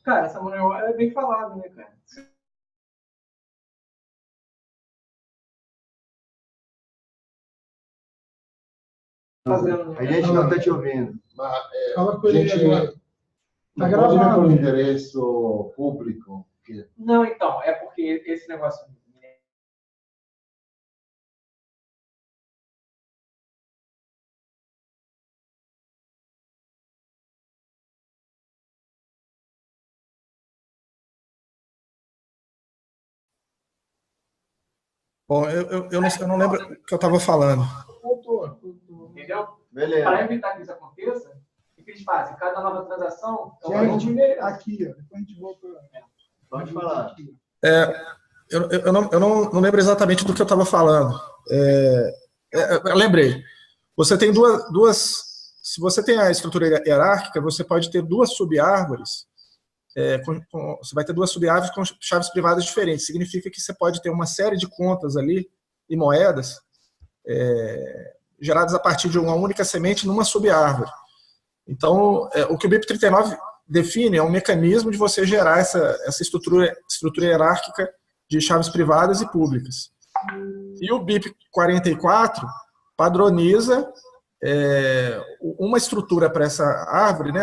Cara, Samuel é bem falado, né, cara? Fazendo, né? A gente não está te ouvindo. Fala com ele agora. Tá Não pode gravado. ver com endereço público. Não, então, é porque esse negócio. Bom, eu não lembro o que eu estava falando. Entendeu? Beleza. Para evitar que isso aconteça, o que eles fazem? Cada nova transação é um Gente, endereço. aqui, ó. Depois a gente volta. Pode falar. Eu não lembro exatamente do que eu estava falando. Eu lembrei. Você tem duas. Se você tem a estrutura hierárquica, você pode ter duas subárvores. Você vai ter duas subárvores com chaves privadas diferentes. Significa que você pode ter uma série de contas ali e moedas geradas a partir de uma única semente numa subárvore. Então, o que o BIP39 define é um mecanismo de você gerar essa estrutura hierárquica de chaves privadas e públicas. E o BIP44 padroniza uma estrutura para essa árvore, né,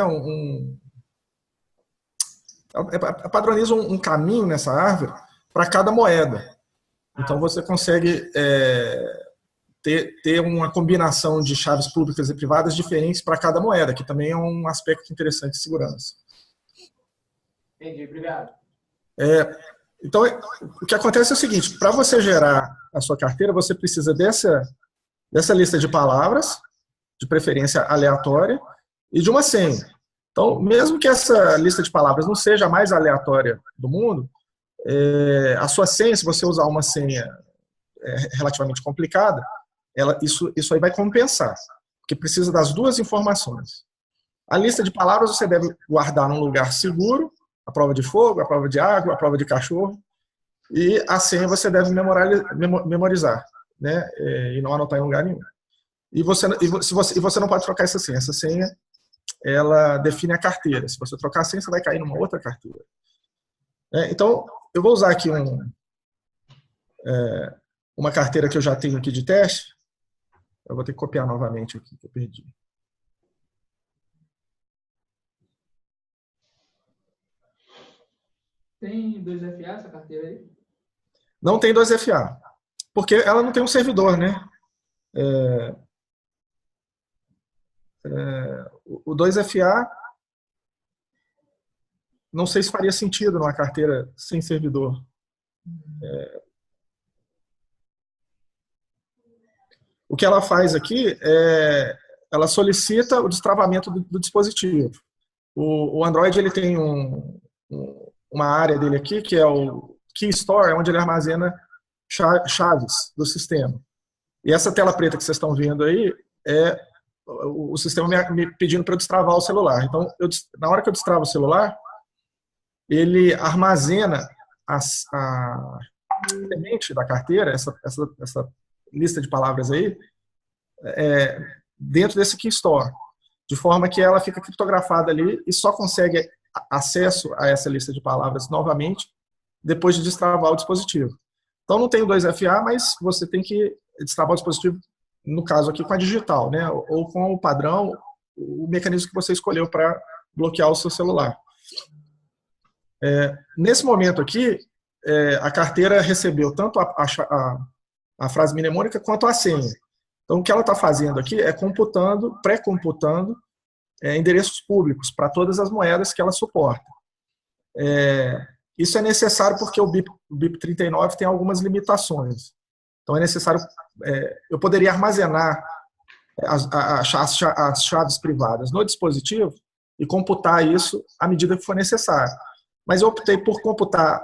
padroniza um caminho nessa árvore para cada moeda. Então você consegue ter uma combinação de chaves públicas e privadas diferentes para cada moeda, que também é um aspecto interessante de segurança. Entendi, obrigado. Então, o que acontece é o seguinte, para você gerar a sua carteira, você precisa dessa lista de palavras, de preferência aleatória, e de uma senha. Então, mesmo que essa lista de palavras não seja a mais aleatória do mundo, a sua senha, se você usar uma senha relativamente complicada, isso aí vai compensar, porque precisa das duas informações. A lista de palavras você deve guardar num lugar seguro, a prova de fogo, a prova de água, a prova de cachorro, e a senha você deve memorizar, né? E não anotar em lugar nenhum. E você não pode trocar essa senha. Essa senha, ela define a carteira. Se você trocar a senha, você vai cair numa outra carteira. Então, eu vou usar aqui uma carteira que eu já tenho aqui de teste. Eu vou ter que copiar novamente aqui, que eu perdi. Tem 2FA essa carteira aí? Não tem 2FA, porque ela não tem um servidor, né? O 2FA, não sei se faria sentido numa carteira sem servidor. O que ela faz aqui ela solicita o destravamento do dispositivo. O Android ele tem uma área dele aqui, que é o Key Store, onde ele armazena chaves do sistema. E essa tela preta que vocês estão vendo aí é o sistema me pedindo para eu destravar o celular. Então, na hora que eu destravo o celular, ele armazena a semente da carteira, essa lista de palavras aí, dentro desse Key Store, de forma que ela fica criptografada ali e só consegue acesso a essa lista de palavras novamente depois de destravar o dispositivo. Então não tem o 2FA, mas você tem que destravar o dispositivo, no caso aqui, com a digital, né? Ou com o padrão, o mecanismo que você escolheu para bloquear o seu celular. Nesse momento aqui, a carteira recebeu tanto a frase mnemônica quanto a senha. Então o que ela está fazendo aqui é pré-computando endereços públicos para todas as moedas que ela suporta. Isso é necessário porque o BIP39 tem algumas limitações. Então é necessário, eu poderia armazenar as chaves privadas no dispositivo e computar isso à medida que for necessário. Mas eu optei por computar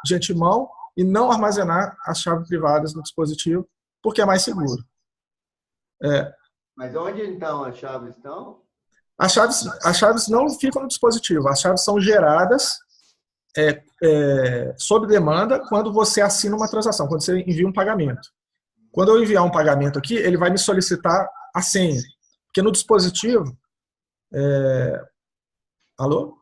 de antemão e não armazenar as chaves privadas no dispositivo, porque é mais seguro. Mas onde então as chaves estão? As chaves não ficam no dispositivo, as chaves são geradas sob demanda quando você assina uma transação, quando você envia um pagamento. Quando eu enviar um pagamento aqui, ele vai me solicitar a senha, porque no dispositivo... Alô?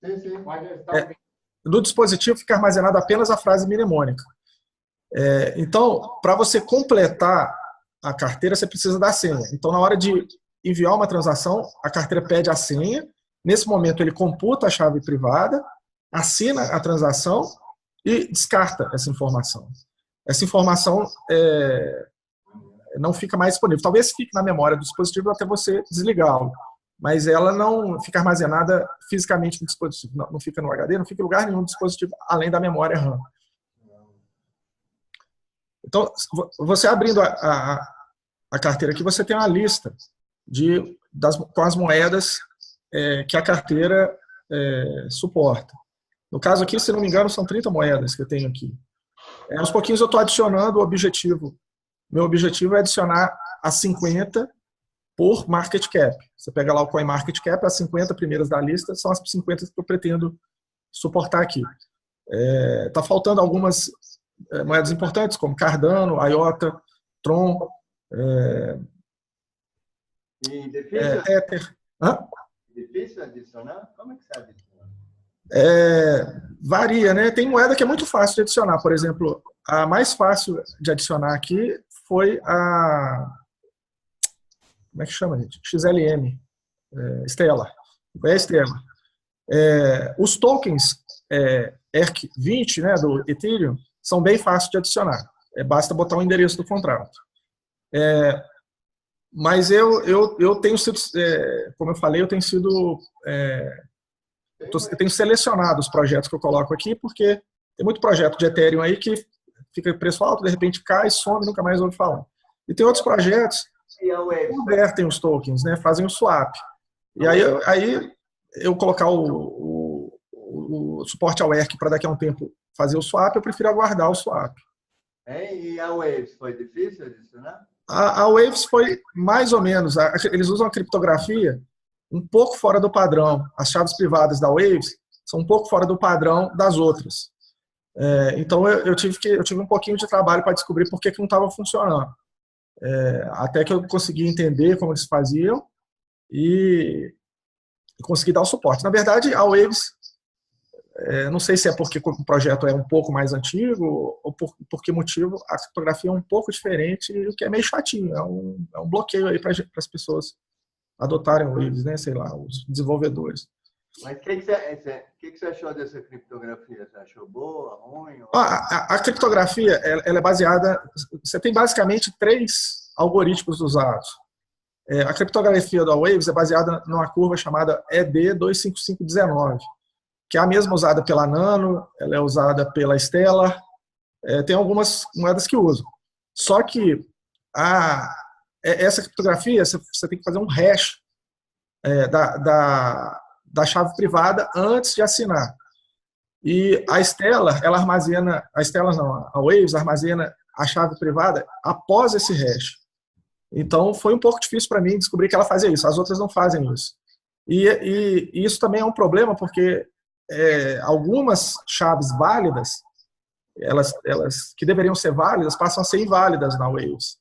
Sim, sim. Pode estar É. ouvindo. No dispositivo fica armazenada apenas a frase mnemônica. Então, para você completar a carteira, você precisa da senha. Então, na hora de enviar uma transação, a carteira pede a senha. Nesse momento, ele computa a chave privada, assina a transação e descarta essa informação. Essa informação não fica mais disponível. Talvez fique na memória do dispositivo até você desligá-lo, mas ela não fica armazenada fisicamente no dispositivo. Não fica no HD, não fica em lugar nenhum do dispositivo, além da memória RAM. Então, você abrindo a carteira aqui, você tem uma lista com as moedas que a carteira suporta. No caso aqui, se não me engano, são 30 moedas que eu tenho aqui. Aos pouquinhos eu estou adicionando o objetivo. Meu objetivo é adicionar as 50 por market cap. Você pega lá o CoinMarketCap, as 50 primeiras da lista são as 50 que eu pretendo suportar aqui. Está faltando algumas moedas importantes, como Cardano, IOTA, Tron, E difícil, Tether. difícil adicionar? Como é que você adiciona? Varia, né? Tem moeda que é muito fácil de adicionar. Por exemplo, a mais fácil de adicionar aqui foi a... Como é que chama, gente? XLM. Stellar. Foi a Stellar. Os tokens ERC20, né, do Ethereum, são bem fáceis de adicionar. Basta botar o endereço do contrato. Mas eu tenho sido, como eu falei, eu tenho selecionado os projetos que eu coloco aqui, porque tem muito projeto de Ethereum aí que fica preço alto, de repente cai, some, nunca mais ouve falar. E tem outros projetos que convertem os tokens, né, fazem o swap. E aí eu colocar o suporte ao ERC para daqui a um tempo fazer o swap, eu prefiro aguardar o swap. E a Waves, foi difícil adicionar? A Waves foi mais ou menos. Eles usam a criptografia um pouco fora do padrão. As chaves privadas da Waves são um pouco fora do padrão das outras. Então eu tive um pouquinho de trabalho para descobrir por que não estava funcionando. Até que eu consegui entender como eles faziam e consegui dar o suporte. Na verdade, a Waves, não sei se é porque o projeto é um pouco mais antigo ou por que motivo, a criptografia é um pouco diferente, o que é meio chatinho. É um bloqueio aí para as pessoas adotarem o Waves, né? Sei lá, os desenvolvedores. Mas o que você achou dessa criptografia? Você achou boa, ruim? A criptografia ela é baseada... Você tem basicamente 3 algoritmos usados. A criptografia da Waves é baseada numa curva chamada ED25519, que é a mesma usada pela Nano, ela é usada pela Stellar, tem algumas moedas que usam. Só que essa criptografia, você tem que fazer um hash da chave privada antes de assinar. E a Stellar, a Waves armazena a chave privada após esse hash. Então foi um pouco difícil para mim descobrir que ela fazia isso, as outras não fazem isso. E isso também é um problema, porque algumas chaves válidas, elas que deveriam ser válidas, passam a ser inválidas na Waves,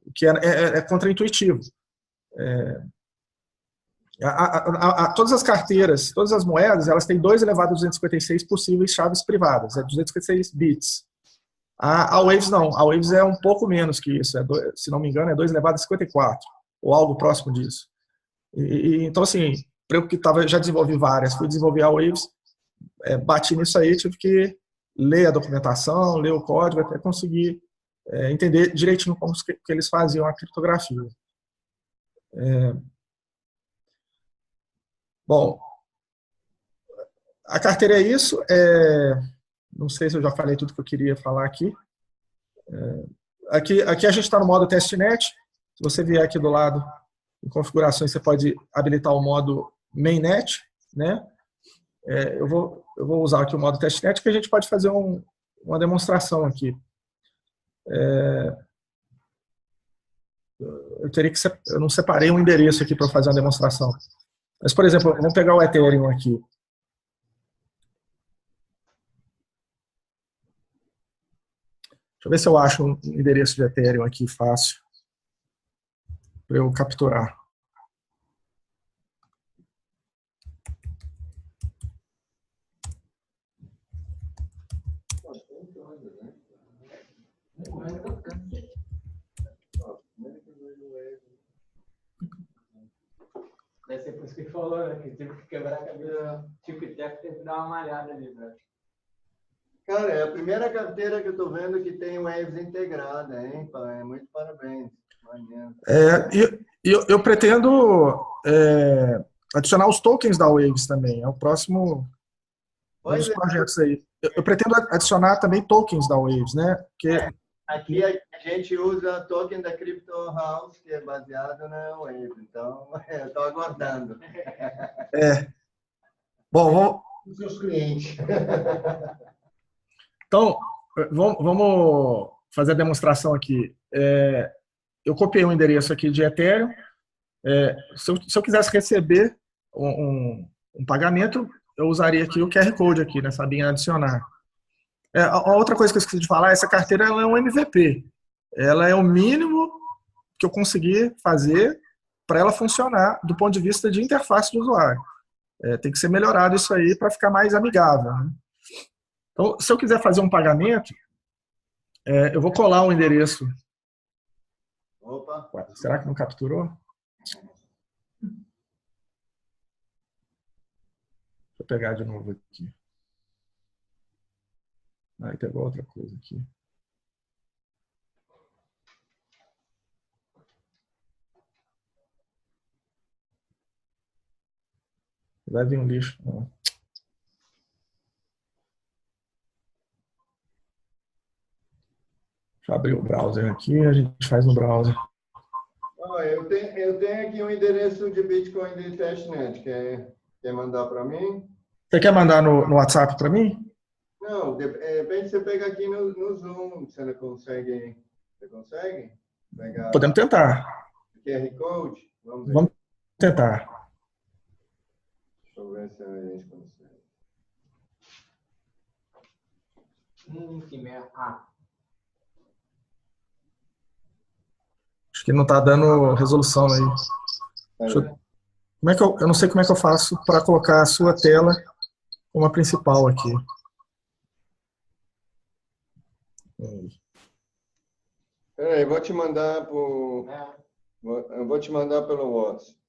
o que é contraintuitivo. Todas as carteiras, todas as moedas, elas têm 2 elevado a 256 possíveis chaves privadas, 256 bits. A Waves não, a Waves é um pouco menos que isso, se não me engano, é 2 elevado a 54, ou algo próximo disso. Então, assim, eu que já desenvolvi várias, fui desenvolver a Waves, bati nisso aí, tive que ler a documentação, ler o código, até conseguir entender direitinho como que eles faziam a criptografia. Bom, a carteira é isso. Não sei se eu já falei tudo que eu queria falar aqui. Aqui a gente está no modo testnet. Se você vier aqui do lado em configurações, você pode habilitar o modo mainnet, né? Eu vou usar aqui o modo testnet, que a gente pode fazer uma demonstração aqui. Eu não separei um endereço aqui para fazer uma demonstração. Mas, por exemplo, vamos pegar o Ethereum aqui. Deixa eu ver se eu acho um endereço de Ethereum aqui fácil para eu capturar. Deve ser por isso que ele falou, né? Que teve que quebrar a cabeça. Tipo, e teve que dar uma malhada ali, velho. Cara, é a primeira carteira que eu tô vendo que tem Waves integrada, hein, pai? Muito parabéns. Maneiro. Eu pretendo adicionar os tokens da Waves também. É o próximo um dos projetos aí. Eu pretendo adicionar também tokens da Waves, né? Porque aqui a gente usa token da Crypto House, que é baseado na Waves. Então, eu estou aguardando. Bom, Os seus clientes. então, vamos fazer a demonstração aqui. Eu copiei um endereço aqui de Ethereum. Se eu quisesse receber um pagamento, eu usaria aqui o QR Code aqui, nessa abinha adicionar. A outra coisa que eu esqueci de falar, essa carteira ela é um MVP. Ela é o mínimo que eu consegui fazer para ela funcionar do ponto de vista de interface do usuário. Tem que ser melhorado isso aí para ficar mais amigável, né? Então, se eu quiser fazer um pagamento, eu vou colar o endereço. Opa! Ué, será que não capturou? Deixa eu pegar de novo aqui. Aí pegou outra coisa aqui. Vai vir um lixo. Não. Deixa eu abrir o browser aqui, a gente faz no browser. Eu tenho aqui um endereço de Bitcoin de testnet. Quer mandar para mim? Você quer mandar no WhatsApp para mim? Não, de repente você pega aqui no Zoom. Você não consegue? Você consegue? Pegar Podemos tentar. QR Code? Vamos tentar. Deixa eu ver se a gente consegue. Que merda. Acho que não está dando resolução aí. Como é que eu não sei como é que eu faço para colocar a sua tela como a principal aqui. Peraí, vou te mandar por... Eu vou te mandar pelo WhatsApp.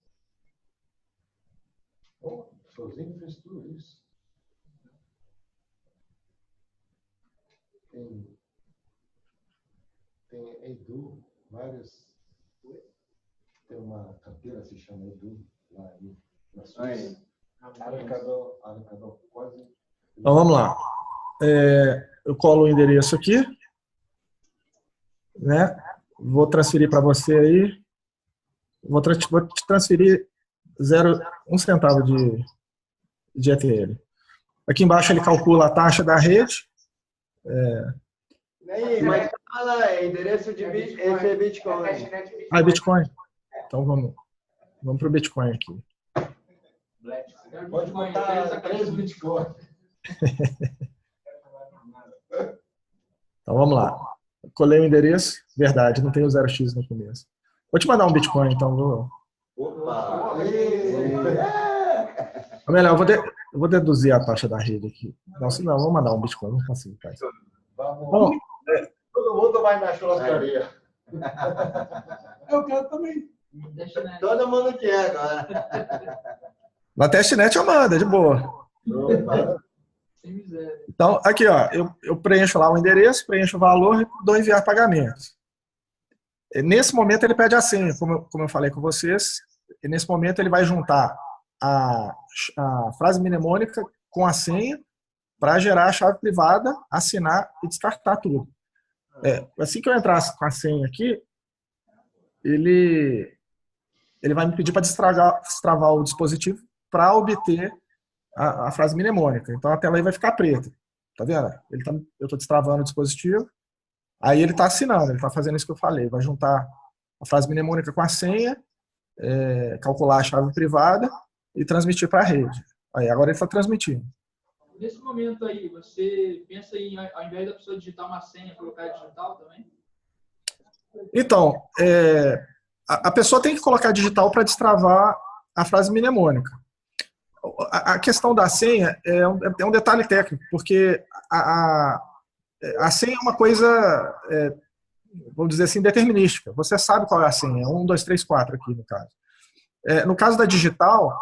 Sozinho fez tudo isso. Tem Edu, vários. Tem uma carteira que se chama Edu, lá na Suíça. Arrecadou quase. Então vamos lá. Eu colo o endereço aqui, né? Vou transferir para você aí. Vou te transferir 1 centavo de ETL. Aqui embaixo ele calcula a taxa da rede. Mas fala, endereço de Bitcoin. Esse é Bitcoin. É Bitcoin. Então vamos para o Bitcoin aqui. Pode botar 3 Bitcoin. Então vamos lá. Colei o endereço. Verdade, não tem o 0x no começo. Vou te mandar um Bitcoin, então. Opa! Ou melhor, eu vou deduzir a taxa da rede aqui. Não, vamos mandar um Bitcoin, não consigo. Vamos. Todo mundo vai na churrascaria. Eu quero também. Todo mundo quer agora. Na testnet eu mando, é de boa. Então, aqui, ó, eu preencho lá o endereço, preencho o valor e dou enviar pagamentos. Nesse momento ele pede a senha, como eu falei com vocês. E nesse momento ele vai juntar a frase mnemônica com a senha para gerar a chave privada, assinar e descartar tudo. Assim que eu entrar com a senha aqui, ele vai me pedir para destravar o dispositivo para obter a frase mnemônica. Então a tela aí vai ficar preta. Tá vendo? Eu estou destravando o dispositivo, aí ele está assinando, ele está fazendo isso que eu falei. Vai juntar a frase mnemônica com a senha, calcular a chave privada e transmitir para a rede. Aí agora ele está transmitindo. Nesse momento aí, você pensa em, ao invés da pessoa digitar uma senha, colocar digital também? Então, a pessoa tem que colocar digital para destravar a frase mnemônica. A questão da senha é um detalhe técnico, porque a senha é uma coisa vamos dizer assim, determinística. Você sabe qual é a senha, 1, 2, 3, 4 aqui no caso. No caso da digital,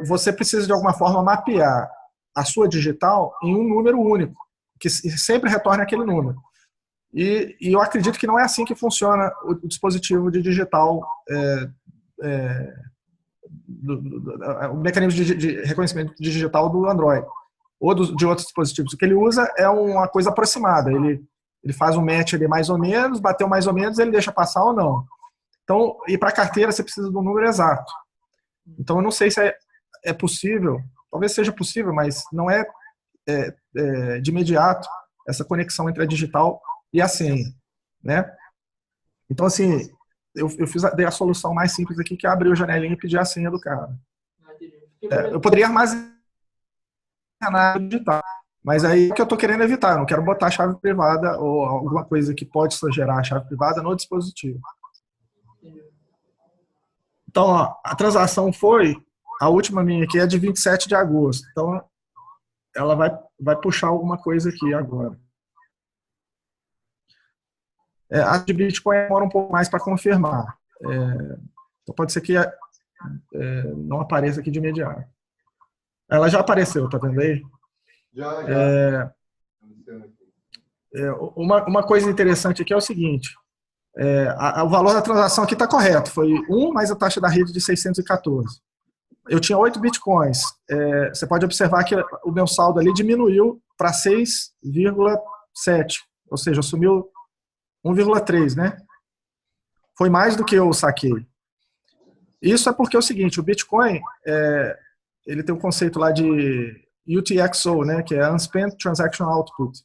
você precisa de alguma forma mapear a sua digital em um número único, que sempre retorne aquele número. E eu acredito que não é assim que funciona o dispositivo de digital, o mecanismo de reconhecimento digital do Android, ou de outros dispositivos. O que ele usa é uma coisa aproximada, ele faz um match ali mais ou menos, bateu mais ou menos, ele deixa passar ou não. Então, e para a carteira você precisa de um número exato. Então, eu não sei se é possível, talvez seja possível, mas não é de imediato essa conexão entre a digital e a senha, né? Então, assim, dei a solução mais simples aqui, que é abrir a janelinha e pedir a senha do cara. Eu poderia armazenar a digital, mas aí é o que eu estou querendo evitar, eu não quero botar a chave privada ou alguma coisa que pode gerar a chave privada no dispositivo. Então, ó, a transação a última minha aqui é de 27 de agosto, então ela vai puxar alguma coisa aqui agora. A de Bitcoin demora um pouco mais para confirmar. Então pode ser que não apareça aqui de imediato. Ela já apareceu, tá vendo aí? Já. Uma coisa interessante aqui é o seguinte. O valor da transação aqui está correto. Foi 1 mais a taxa da rede de 614. Eu tinha 8 bitcoins. Você pode observar que o meu saldo ali diminuiu para 6,7. Ou seja, sumiu 1,3, né? Foi mais do que eu saquei. Isso é porque é o seguinte, o Bitcoin, ele tem um conceito lá de UTXO, né, que é Unspent Transaction Output.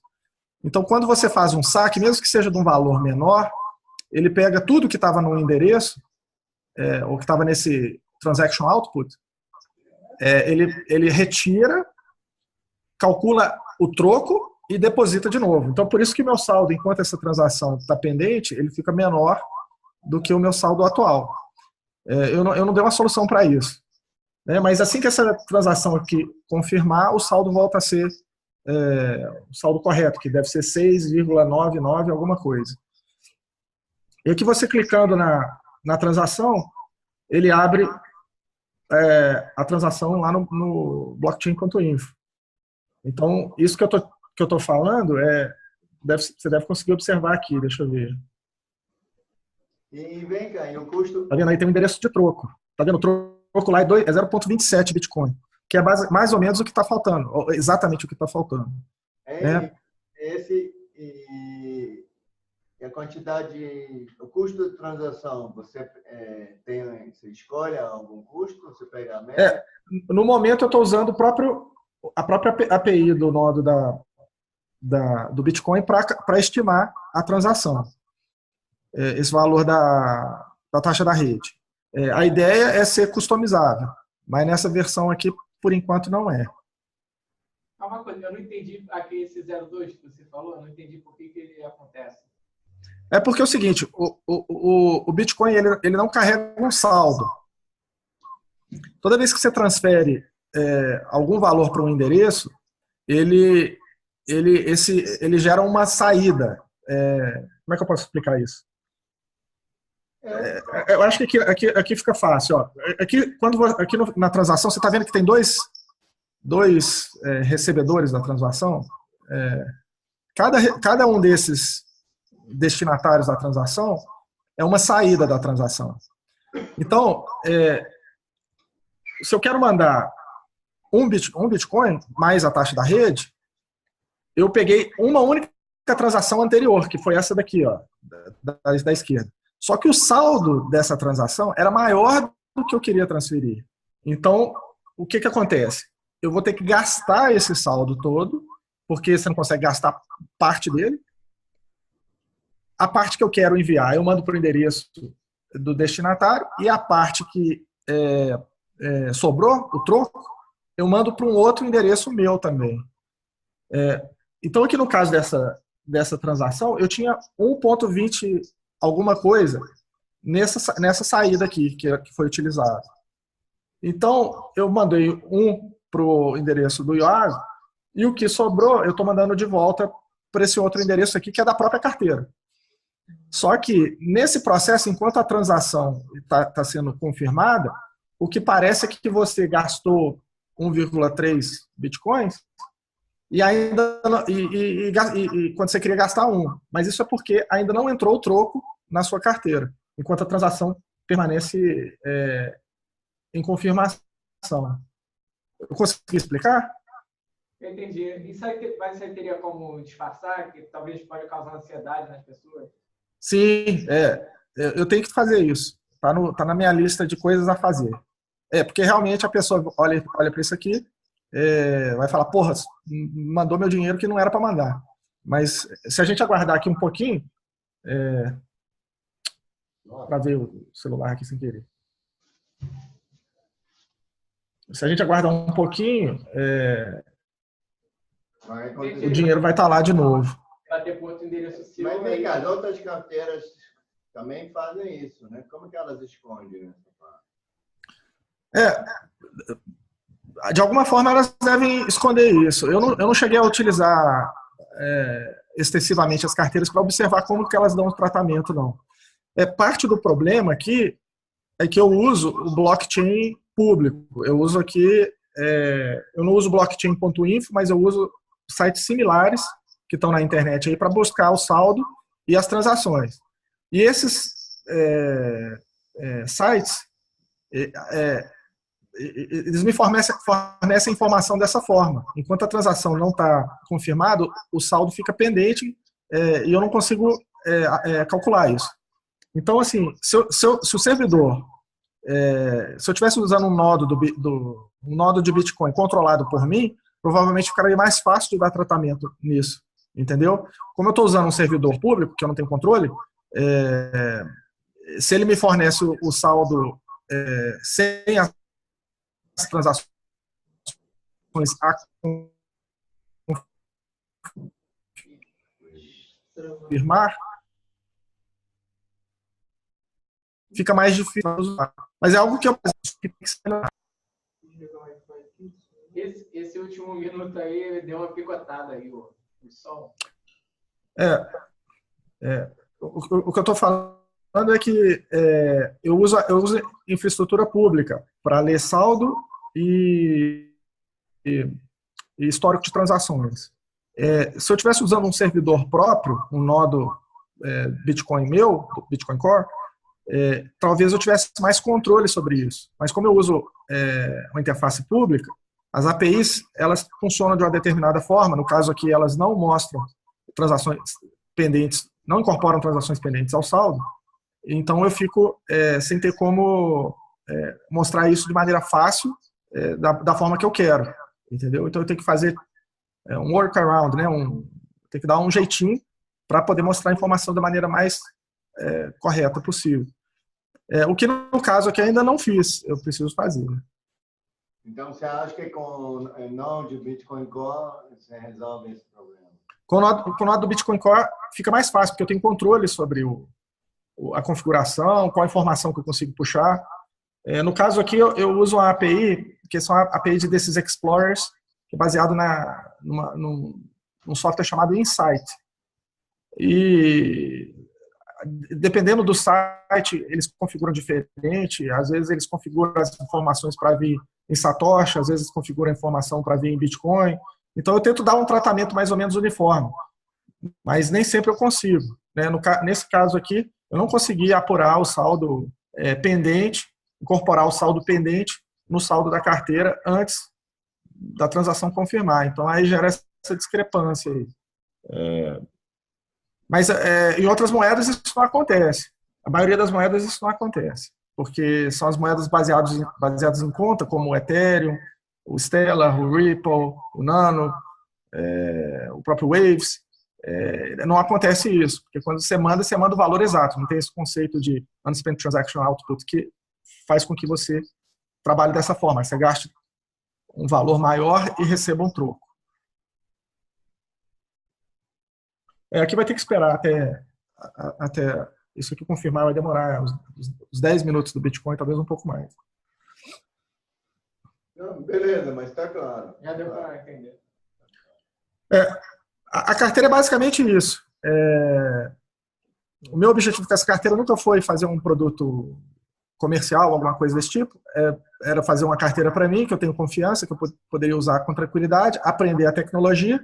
Então, quando você faz um saque, mesmo que seja de um valor menor, ele pega tudo que estava no endereço, ou que estava nesse Transaction Output, ele retira, calcula o troco e deposita de novo. Então, por isso que meu saldo, enquanto essa transação está pendente, ele fica menor do que o meu saldo atual. Eu não dei uma solução para isso. Mas assim que essa transação aqui confirmar, o saldo volta a ser o saldo correto, que deve ser 6,99 alguma coisa. E aqui você clicando na transação, ele abre a transação lá no blockchain.info. Então, isso que eu tô falando você deve conseguir observar aqui, deixa eu ver. E vem cá, e o custo... Tá vendo aí, tem um endereço de troco. Tá vendo? O troco lá é 0,27 Bitcoin, que é mais ou menos o que está faltando, exatamente o que está faltando. E a quantidade, o custo de transação, você escolhe algum custo, você pega a média? No momento eu estou usando a própria API do nodo do Bitcoin para estimar a transação. Esse valor da taxa da rede. A ideia é ser customizável, mas nessa versão aqui, por enquanto, não é. Uma coisa, eu não entendi aqui esse 02 que você falou, eu não entendi por que ele acontece. É porque é o seguinte, o Bitcoin ele não carrega um saldo. Toda vez que você transfere algum valor para um endereço, ele gera uma saída. Como é que eu posso explicar isso? Eu acho que aqui fica fácil. Ó. Aqui na transação, você está vendo que tem dois recebedores da transação. Cada um desses destinatários da transação é uma saída da transação. Então, se eu quero mandar um Bitcoin mais a taxa da rede, eu peguei uma única transação anterior, que foi essa daqui, ó, da esquerda. Só que o saldo dessa transação era maior do que eu queria transferir. Então, o que acontece? Eu vou ter que gastar esse saldo todo, porque você não consegue gastar parte dele. A parte que eu quero enviar, eu mando para o endereço do destinatário, e a parte que sobrou, o troco, eu mando para um outro endereço meu também. Então, aqui no caso dessa transação, eu tinha 1,20 alguma coisa nessa saída aqui, que foi utilizada. Então, eu mandei para o endereço do IOAS, e o que sobrou, eu estou mandando de volta para esse outro endereço aqui, que é da própria carteira. Só que, nesse processo, enquanto a transação está sendo confirmada, o que parece é que você gastou 1,3 bitcoins e ainda quando você queria gastar 1. Mas isso é porque ainda não entrou o troco na sua carteira, enquanto a transação permanece em confirmação. Eu consegui explicar? Eu entendi. Isso aí, mas você teria como disfarçar, que talvez pode causar ansiedade nas pessoas? Sim, eu tenho que fazer isso. Tá na minha lista de coisas a fazer. Porque realmente a pessoa olha para isso aqui, vai falar, porra, mandou meu dinheiro que não era para mandar. Mas se a gente aguardar aqui um pouquinho, para ver o celular aqui sem querer. Se a gente aguardar um pouquinho, o dinheiro vai estar lá de novo. Vai ter outro endereço seu. Mas vem cá, as outras carteiras também fazem isso, né? Como que elas escondem essa parte? De alguma forma elas devem esconder isso. Eu não cheguei a utilizar extensivamente as carteiras para observar como que elas dão o tratamento, não. Parte do problema aqui é que eu uso o blockchain público. Eu uso aqui, eu não uso blockchain.info, mas eu uso sites similares que estão na internet aí para buscar o saldo e as transações. E esses sites, eles me fornecem informação dessa forma. Enquanto a transação não está confirmada, o saldo fica pendente e eu não consigo calcular isso. Então, assim, se o servidor, se eu estivesse usando um nodo de Bitcoin controlado por mim, provavelmente ficaria mais fácil de dar tratamento nisso, entendeu? Como eu estou usando um servidor público, que eu não tenho controle, se ele me fornece o saldo sem as transações a confirmar, fica mais difícil de usar. Mas é algo que eu Esse último minuto aí deu uma picotada aí, o som. O que eu estou falando é que eu uso infraestrutura pública para ler saldo e histórico de transações. Se eu estivesse usando um servidor próprio, um nodo Bitcoin meu, Bitcoin Core, talvez eu tivesse mais controle sobre isso. Mas como eu uso uma interface pública, as APIs elas funcionam de uma determinada forma. No caso aqui, elas não mostram transações pendentes, não incorporam transações pendentes ao saldo. Então eu fico sem ter como mostrar isso de maneira fácil, da forma que eu quero, entendeu? Então eu tenho que fazer um workaround, né? Tem que dar um jeitinho para poder mostrar a informação da maneira mais correta possível. O que no caso aqui ainda não fiz, eu preciso fazer. Então você acha que com o Node Bitcoin Core você resolve esse problema? Com o Node do Bitcoin Core fica mais fácil, porque eu tenho controle sobre a configuração, qual a informação que eu consigo puxar. No caso aqui, eu uso uma API, que são a API de desses Explorers, que é baseado num software chamado Insight. E dependendo do site, eles configuram diferente. Às vezes eles configuram as informações para vir em Satoshi, às vezes configuram a informação para vir em Bitcoin. Então eu tento dar um tratamento mais ou menos uniforme, mas nem sempre eu consigo, né? Nesse caso aqui, eu não consegui apurar o saldo pendente, incorporar o saldo pendente no saldo da carteira antes da transação confirmar. Então aí gera essa discrepância aí. Mas em outras moedas isso não acontece. A maioria das moedas isso não acontece, porque são as moedas baseadas em conta, como o Ethereum, o Stellar, o Ripple, o Nano, o próprio Waves. Não acontece isso, porque quando você manda o valor exato. Não tem esse conceito de Unspent Transaction Output que faz com que você trabalhe dessa forma. Você gaste um valor maior e receba um troco. Aqui vai ter que esperar até isso aqui confirmar, vai demorar os 10 minutos do Bitcoin, talvez um pouco mais. Não, beleza, mas está claro. Já deu para entender. A carteira é basicamente isso. o meu objetivo com essa carteira nunca foi fazer um produto comercial, alguma coisa desse tipo. Era fazer uma carteira para mim, que eu tenho confiança, que eu poderia usar com tranquilidade, aprender a tecnologia,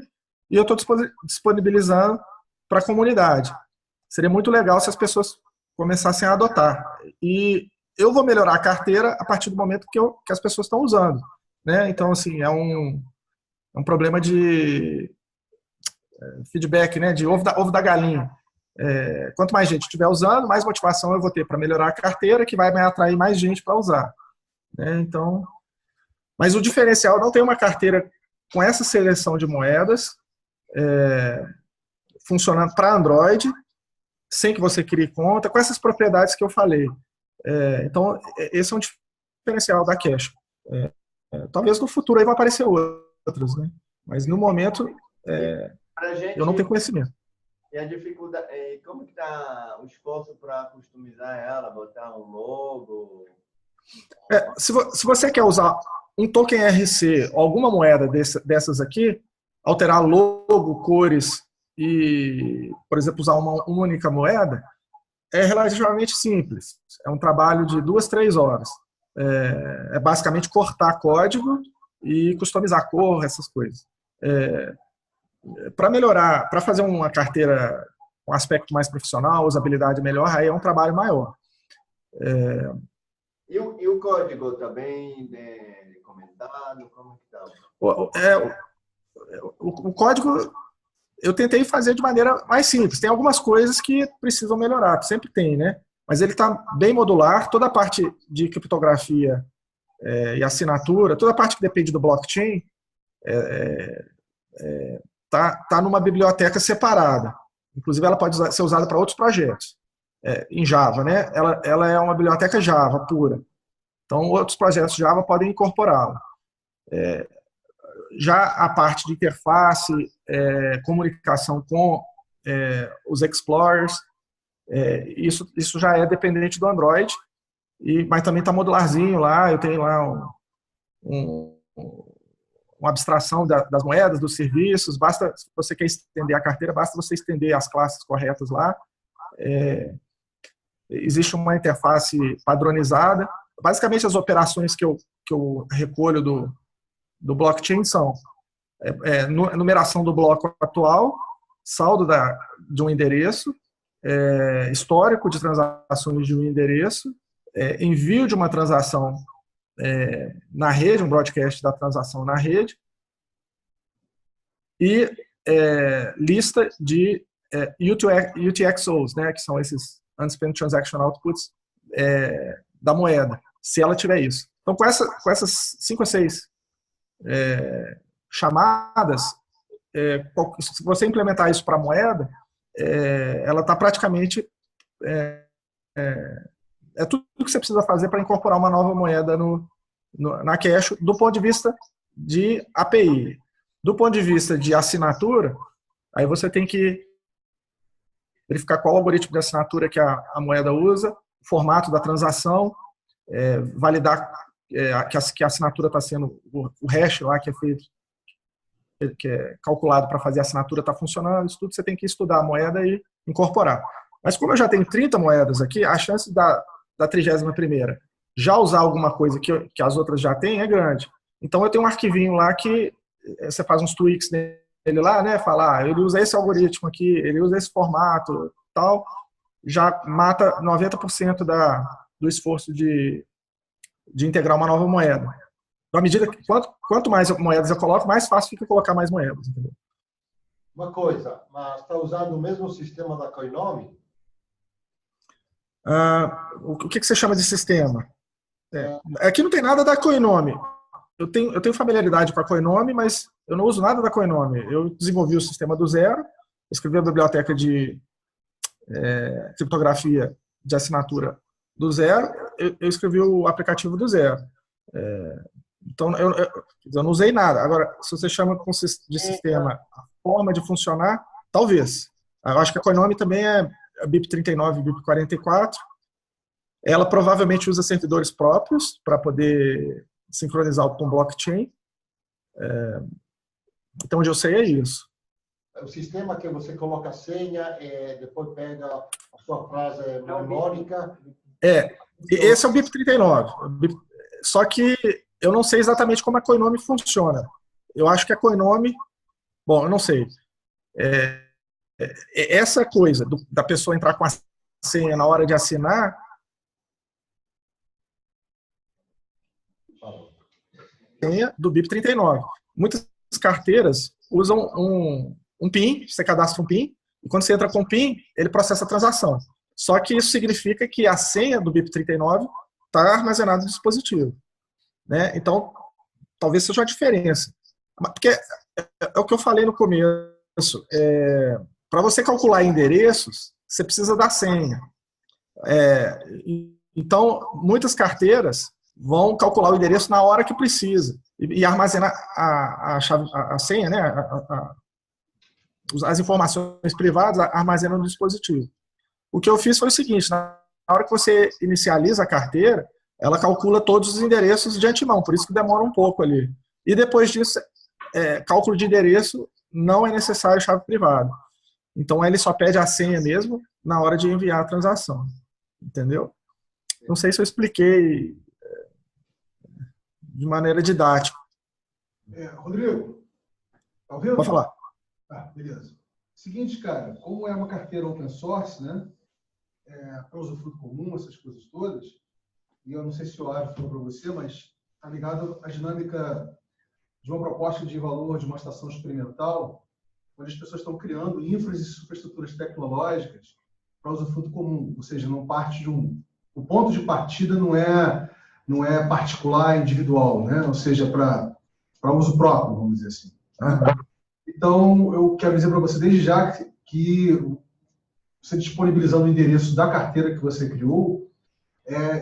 e eu estou disponibilizando para a comunidade. Seria muito legal se as pessoas começassem a adotar. E eu vou melhorar a carteira a partir do momento que as pessoas estão usando, né? Então, assim, é um problema de feedback, né? De ovo da galinha. Quanto mais gente estiver usando, mais motivação eu vou ter para melhorar a carteira, que vai me atrair mais gente para usar, né? Então, mas o diferencial não tem uma carteira com essa seleção de moedas funcionando para Android, sem que você crie conta, com essas propriedades que eu falei. Então, esse é um diferencial da Cash. Talvez no futuro aí vão aparecer outras, né? Mas no momento eu não tenho conhecimento. E a dificuldade, como que está o esforço para customizar ela, botar um logo? Se você quer usar um token RC ou alguma moeda dessas aqui, alterar logo, cores e, por exemplo, usar uma única moeda, é relativamente simples. É um trabalho de 2, 3 horas. É basicamente cortar código e customizar a cor, essas coisas. Para melhorar, para fazer uma carteira com aspecto mais profissional, usabilidade melhor, aí é um trabalho maior. E o código também recomendado? Como que está? O código eu tentei fazer de maneira mais simples. Tem algumas coisas que precisam melhorar, sempre tem, né? Mas ele está bem modular. Toda a parte de criptografia e assinatura, toda a parte que depende do blockchain tá numa biblioteca separada. Inclusive, ela pode ser usada para outros projetos. Em Java, né? Ela é uma biblioteca Java pura. Então, outros projetos Java podem incorporá-la. Já a parte de interface, comunicação com os Explorers, isso já é dependente do Android, mas também está modularzinho lá. Eu tenho lá uma abstração das moedas, dos serviços. Basta, se você quer estender a carteira, basta você estender as classes corretas lá. Existe uma interface padronizada. Basicamente, as operações que eu recolho do blockchain são numeração do bloco atual, saldo de um endereço, histórico de transações de um endereço, envio de uma transação na rede, um broadcast da transação na rede, e lista de UTXOs, né, que são esses Unspent Transaction Outputs da moeda, se ela tiver isso. Então, com essas 5 ou 6 chamadas, se você implementar isso para a moeda, ela está praticamente tudo que você precisa fazer para incorporar uma nova moeda na Cash, do ponto de vista de API. Do ponto de vista de assinatura, aí você tem que verificar qual algoritmo de assinatura que a moeda usa, o formato da transação, validar que a assinatura está sendo, o hash lá que é feito, que é calculado para fazer a assinatura está funcionando. Isso tudo você tem que estudar a moeda e incorporar. Mas como eu já tenho 30 moedas aqui, a chance da 31ª já usar alguma coisa que as outras já têm é grande. Então eu tenho um arquivinho lá que você faz uns tweaks nele lá, né? Fala, ele usa esse algoritmo aqui, ele usa esse formato, tal, já mata 90% do esforço de integrar uma nova moeda. À medida que quanto mais moedas eu coloco, mais fácil fica colocar mais moedas, entendeu? Uma coisa, mas está usando o mesmo sistema da Coinome? O que você chama de sistema? Aqui não tem nada da Coinome. Eu tenho familiaridade com a Coinome, mas eu não uso nada da Coinome. Eu desenvolvi o sistema do zero, escrevi a biblioteca de criptografia de assinatura do zero, eu escrevi o aplicativo do zero. Então, eu não usei nada. Agora, se você chama de sistema a forma de funcionar, talvez. Eu acho que a Coinome também é BIP39 e BIP44. Ela provavelmente usa servidores próprios para poder sincronizar com o blockchain. Então, onde eu sei é isso. o sistema que você coloca a senha e depois pega a sua frase memórica. Esse é o BIP39. Só que eu não sei exatamente como a Coinome funciona. Eu acho que a Coinome... Bom, eu não sei. Essa coisa da pessoa entrar com a senha na hora de assinar... Senha do BIP39. Muitas carteiras usam um PIN, você cadastra um PIN, e quando você entra com o PIN, ele processa a transação. Só que isso significa que a senha do BIP39 está armazenada no dispositivo. Né? Então, talvez seja uma diferença. Porque é o que eu falei no começo. Para você calcular endereços, você precisa da senha. Então, muitas carteiras vão calcular o endereço na hora que precisa e armazenar a senha, né? As informações privadas armazenam no dispositivo. O que eu fiz foi o seguinte: na hora que você inicializa a carteira, ela calcula todos os endereços de antemão, por isso que demora um pouco ali. E depois disso, cálculo de endereço não é necessário chave privada. Então, ele só pede a senha mesmo na hora de enviar a transação. Entendeu? Não sei se eu expliquei de maneira didática. Rodrigo, tá ouvindo? Pode falar. Beleza. Seguinte, cara, como é uma carteira open source, né? Para usufruto comum, essas coisas todas, e eu não sei se o Ávio falou para você, mas tá ligado à dinâmica de uma proposta de valor de uma estação experimental, onde as pessoas estão criando infras e superestruturas tecnológicas para usufruto comum, ou seja, não parte de o ponto de partida não é particular, individual, né? Ou seja, para uso próprio, vamos dizer assim. Então, eu quero dizer para você desde já que você disponibilizando o endereço da carteira que você criou,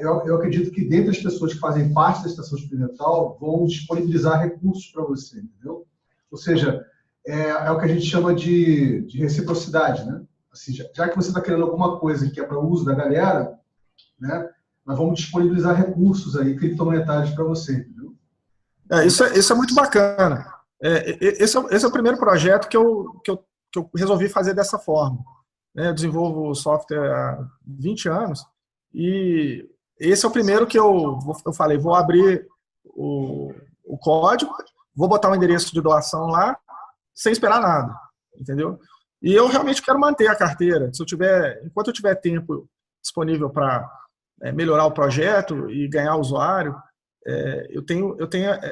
eu acredito que dentre as pessoas que fazem parte da estação experimental vão disponibilizar recursos para você, entendeu? Ou seja, é o que a gente chama de reciprocidade, né? Assim, já que você está criando alguma coisa que é para o uso da galera, né? Nós vamos disponibilizar recursos aí, criptomonetários para você, entendeu? Isso é muito bacana. Esse é o primeiro projeto que eu resolvi fazer dessa forma. Eu desenvolvo software há 20 anos e esse é o primeiro que eu falei, vou abrir o código, vou botar um endereço de doação lá, sem esperar nada, entendeu? E eu realmente quero manter a carteira. Enquanto eu tiver tempo disponível para melhorar o projeto e ganhar usuário, eu tenho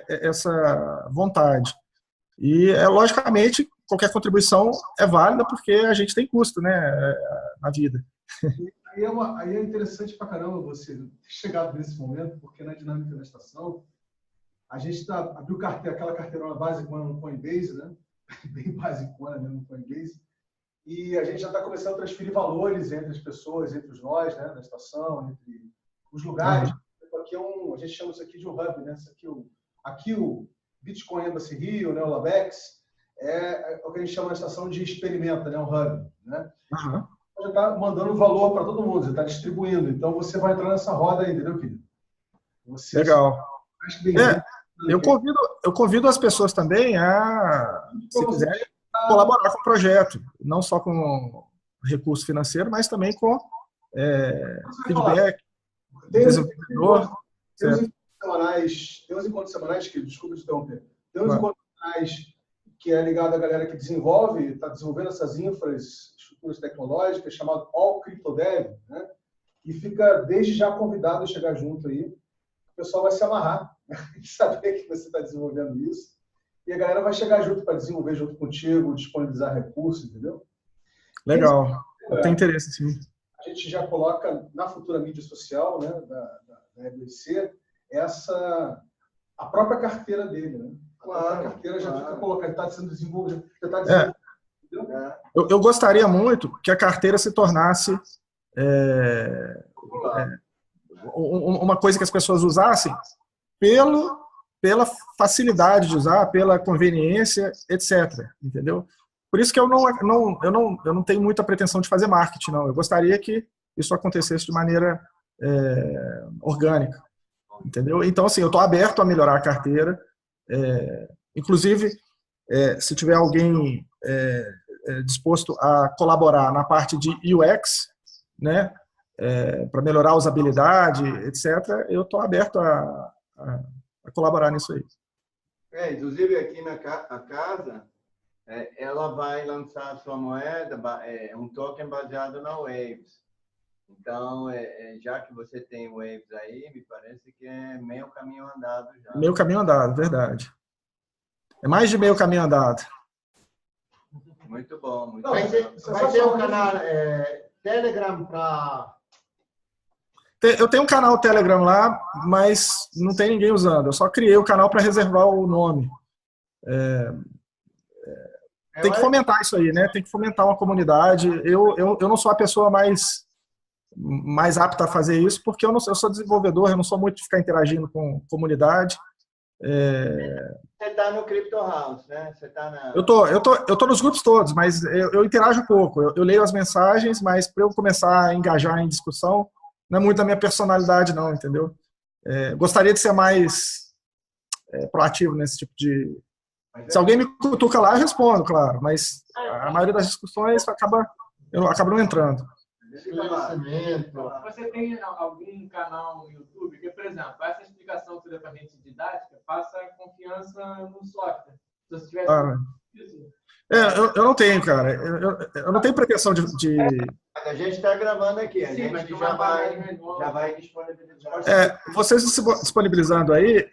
essa vontade. E, logicamente, qualquer contribuição é válida porque a gente tem custo, né, na vida. Aí é interessante pra caramba você ter chegado nesse momento, porque na dinâmica da estação, a gente abriu aquela carteirona básica no Coinbase, né? Bem basicona mesmo no Coinbase, e a gente já está começando a transferir valores entre as pessoas, entre os nós, né, da estação, entre os lugares. Aqui a gente chama isso aqui de um hub, né? Aqui o Bitcoin Embassy Rio, né, o Labex, é o que a gente chama na estação de experimenta, né, um hub, né? Já está mandando valor para todo mundo, você está distribuindo. Então você vai entrar nessa roda aí, entendeu, querido? Legal. Eu convido as pessoas também a, se quiserem, colaborar com o projeto, não só com recurso financeiro, mas também com feedback, desenvolvedor. Tem uns encontros semanais, que, desculpa te interromper, tem uns encontros semanais que é ligado à galera que está desenvolvendo essas estruturas tecnológicas, chamado All Crypto Dev, né? E fica desde já convidado a chegar junto aí. O pessoal vai se amarrar, né? E saber que você está desenvolvendo isso. E a galera vai chegar junto para desenvolver junto contigo, disponibilizar recursos, entendeu? Legal. Eu tenho interesse, sim. A gente já coloca na futura mídia social, né, da EBC, a própria carteira dele, né? A carteira já fica colocada, está sendo desenvolvida, já está desenvolvida. Eu gostaria muito que a carteira se tornasse uma coisa que as pessoas usassem pela facilidade de usar, pela conveniência, etc. Entendeu? Por isso que eu não tenho muita pretensão de fazer marketing, não. Eu gostaria que isso acontecesse de maneira orgânica. Entendeu? Então, assim, eu estou aberto a melhorar a carteira. Inclusive, se tiver alguém disposto a colaborar na parte de UX, né, para melhorar a usabilidade, etc., eu estou aberto a colaborar nisso aí. Inclusive, aqui na casa, ela vai lançar a sua moeda, um token baseado na Waves. Então, já que você tem Waves aí, me parece que é meio caminho andado já. Meio caminho andado, verdade. É mais de meio caminho andado. Muito bom, muito Vai bom. ter um canal Telegram para... Eu tenho um canal Telegram lá, mas não tem ninguém usando. Eu só criei o canal para reservar o nome. Tem que fomentar isso aí, né? Tem que fomentar uma comunidade. Eu não sou a pessoa mais apta a fazer isso, porque eu sou desenvolvedor, eu não sou muito de ficar interagindo com comunidade. Você está no Crypto House, né? Você tá na... Eu tô nos grupos todos, mas eu interajo pouco. Eu leio as mensagens, mas para eu começar a engajar em discussão, não é muito da minha personalidade, não, entendeu? Gostaria de ser mais proativo nesse tipo de... Se alguém me cutuca lá, eu respondo, claro, mas a maioria das discussões eu acabo não entrando. Você tem algum canal no YouTube? Porque, por exemplo, essa explicação que você deu para a gente didática passa confiança no software. Se você tivesse isso. Eu não tenho, cara. Eu não tenho pretensão de... A gente está gravando aqui, a Sim, gente já vai disponibilizar. Vocês disponibilizando aí,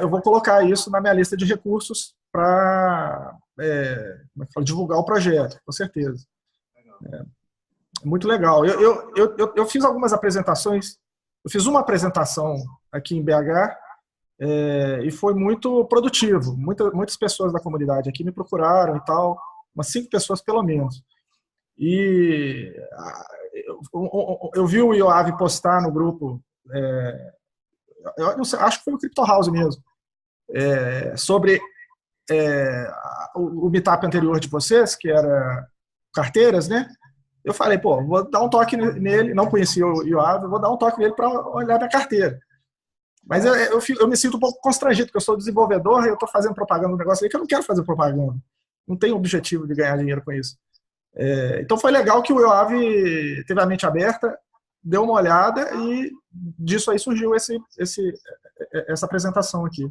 eu vou colocar isso na minha lista de recursos para divulgar o projeto, com certeza. Muito legal. Eu fiz algumas apresentações, eu fiz uma apresentação aqui em BH e foi muito produtivo. Muitas pessoas da comunidade aqui me procuraram e tal, umas 5 pessoas pelo menos. E eu vi o Yoav postar no grupo, eu não sei, acho que foi o Crypto House mesmo, sobre o meetup anterior de vocês, que era carteiras, né? Eu falei, pô, vou dar um toque nele, não conhecia o Yoav, vou dar um toque nele para olhar minha carteira. Mas eu me sinto um pouco constrangido, porque eu sou desenvolvedor e eu estou fazendo propaganda no negócio ali que eu não quero fazer propaganda. Não tenho objetivo de ganhar dinheiro com isso. Então foi legal que o Yoav teve a mente aberta, deu uma olhada e disso aí surgiu essa apresentação aqui.